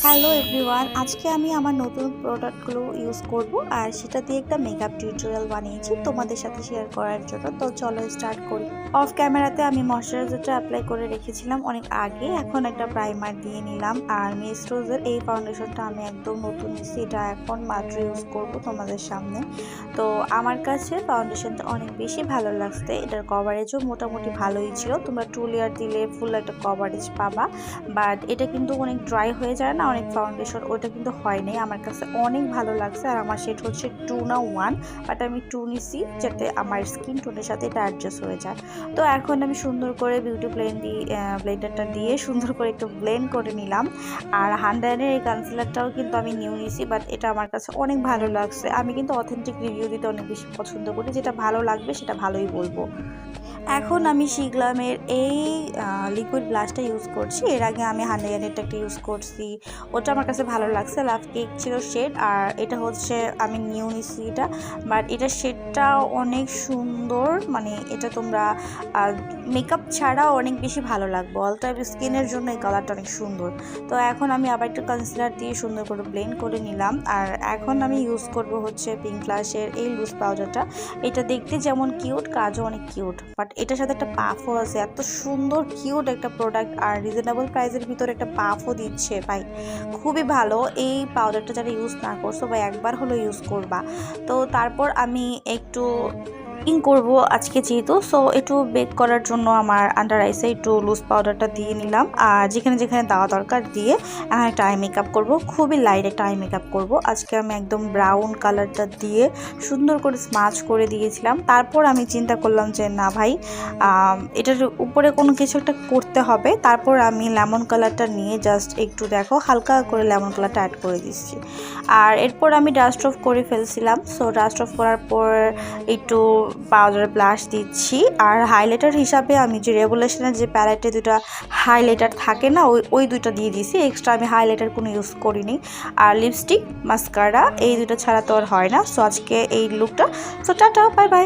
Hello everyone, আজকে আমি আমার নতুন প্রোডাক্টগুলো ইউজ করব আর সেটা দিয়ে একটা মেকআপ টিউটোরিয়াল বানিয়েছি তোমাদের সাথে শেয়ার করার জন্য। তো চলো স্টার্ট করি। অফ ক্যামেরাতে আমি ময়শ্চারাইজারটা অ্যাপ্লাই করে রেখেছিলাম অনেক আগে, এখন একটা প্রাইমার দিয়ে নিলাম। আর মিস রোজের এই ফাউন্ডেশনটা আমি একদম নতুন নিচ্ছি, এটা এখন মাত্র ইউজ করব তোমাদের সামনে। তো আমার কাছে ফাউন্ডেশনটা অনেক বেশি ভালো লাগছে, এটার কভারেজও মোটামুটি ভালোই ছিল। তোমরা 2 লেয়ার দিলে ফুল একটা কভারেজ পাবা, বাট এটা কিন্তু অনেক ড্রাই হয়ে যায় না অনেক ফাউন্ডেশন, ওটা কিন্তু হয় নাই। আমার কাছে অনেক ভালো লাগছে। আর আমার শেড হচ্ছে 2 না 1, বাট আমি 2 নিছি যাতে আমার স্কিন টোনের সাথে এটা অ্যাডজাস্ট হয়ে যায়। তো এখন আমি সুন্দর করে বিউটি ব্লেন্ডারটা দিয়ে সুন্দর করে একটু ব্লেন্ড করে নিলাম। আর হান্ড্রেডের এই কনসিলারটাও কিন্তু আমি নিউ নিছি, বাট এটা আমার কাছে অনেক ভালো লাগছে। আমি কিন্তু অথেন্টিক রিভিউ দিতে অনেক বেশি পছন্দ করি, যেটা ভালো লাগবে সেটা ভালোই বলবো। এখন আমি শিগ্লামের এই লিকুইড ব্লাশটা ইউজ করছি। এর আগে আমি হান্ড্রেডেরটা একটা ইউজ করছি, ওটা আমার কাছে ভালো লাগছে। লাভ কেক ছিল শেড, আর এটা হচ্ছে আমি নিউ নিছি এটা, বাট এটার শেডটা অনেক সুন্দর। মানে এটা তোমরা মেকআপ ছাড়াও অনেক বেশি ভালো লাগবে, অল টাইপ স্কিনের জন্য এই কালারটা অনেক সুন্দর। তো এখন আমি আবার একটু কনসিলার দিয়ে সুন্দর করে ব্লেন্ড করে নিলাম। আর এখন আমি ইউজ করব হচ্ছে পিঙ্ক ফ্লাশের এই লুজ পাউডারটা। এটা দেখতে যেমন কিউট, কাজও অনেক কিউট, বাট এটার সাথে একটা পাফও আছে। এত সুন্দর কিউট একটা প্রোডাক্ট, আর রিজনেবল প্রাইসের ভিতরে একটা পাফও দিচ্ছে ভাই, খুবই ভালো। এই পাউডারটা যারা ইউজ না করছো বা একবার হলো ইউজ করবা। তো তারপর আমি একটু করব আজকে যেহেতু, সো একটু বেক করার জন্য আমার আন্ডার আইসে একটু লুজ পাউডারটা দিয়ে নিলাম। আর যেখানে যেখানে দেওয়া দরকার দিয়ে একটা আই মেকআপ করবো, খুবই লাইট একটা আই মেকআপ করবো আজকে। আমি একদম ব্রাউন কালারটা দিয়ে সুন্দর করে স্মাচ করে দিয়েছিলাম। তারপর আমি চিন্তা করলাম যে না ভাই, এটার উপরে কোনো কিছু একটা করতে হবে। তারপর আমি লেমন কালারটা নিয়ে জাস্ট একটু দেখো হালকা করে লেমন কালারটা অ্যাড করে দিচ্ছি। আর এরপর আমি ডাস্ট অফ করে ফেলছিলাম। সো ডাস্ট অফ করার পর একটু পাউডার ব্লাশ দিচ্ছি। আর হাইলাইটার হিসাবে আমি যে রেগুলেশনের যে প্যালেটে দুটা হাইলাইটার থাকে না, ওই দুইটা দিয়ে দিয়েছি। এক্সট্রা আমি হাইলাইটার কোনো ইউজ করিনি। আর লিপস্টিক, মাস্কারা এই দুটো ছাড়া তো আর হয় না। সো আজকে এই লুকটা। So tata, bye bye.